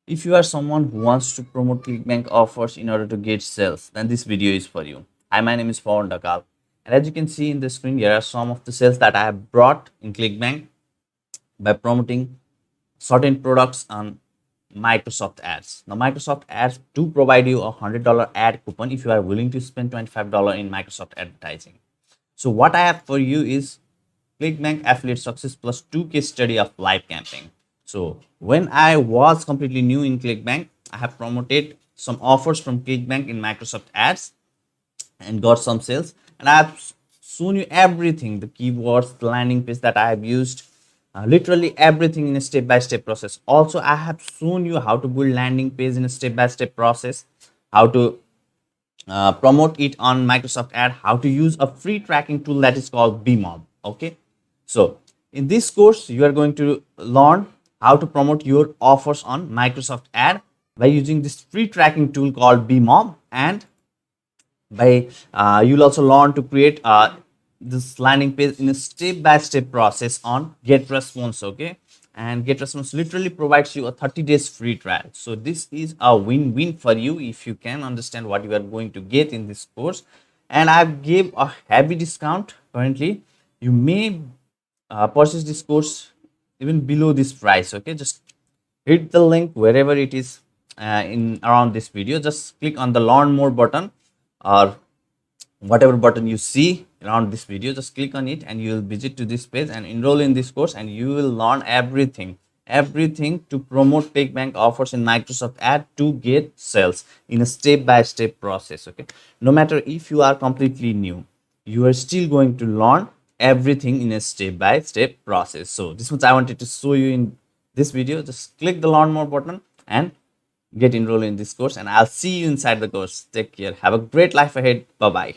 If you are someone who wants to promote Clickbank offers in order to get sales, then this video is for you. Hi, my name is Pawan Dakal, and as you can see in the screen, here are some of the sales that I have brought in Clickbank by promoting certain products on Microsoft Ads. Now, Microsoft Ads do provide you a $100 ad coupon if you are willing to spend $25 in Microsoft advertising. So, what I have for you is Clickbank Affiliate Success plus 2 case study of live camping. So when I was completely new in Clickbank, I have promoted some offers from Clickbank in Microsoft Ads and got some sales. And I have shown you everything, the keywords, the landing page that I have used, literally everything in a step-by-step process. Also, I have shown you how to build landing page in a step-by-step process, how to promote it on Microsoft Ad, how to use a free tracking tool that is called BMob. Okay, so in this course, you are going to learn how to promote your offers on Microsoft Ad by using this free tracking tool called BMob, and by you'll also learn to create this landing page in a step-by-step process on get response. Okay, and get response literally provides you a 30 days free trial. So this is a win-win for you if you can understand what you are going to get in this course. And I've gave a heavy discount currently. You may purchase this course even below this price. Okay, just hit the link wherever it is in around this video. Just click on the learn more button, or whatever button you see around this video. Just click on it and you will visit to this page and enroll in this course, and you will learn everything to promote Clickbank offers in Microsoft Ad to get sales in a step-by-step process. Okay, no matter if you are completely new, you are still going to learn everything in a step-by-step process. So this much I wanted to show you in this video. Just click the learn more button and get enrolled in this course, and I'll see you inside the course. Take care, have a great life ahead. Bye bye.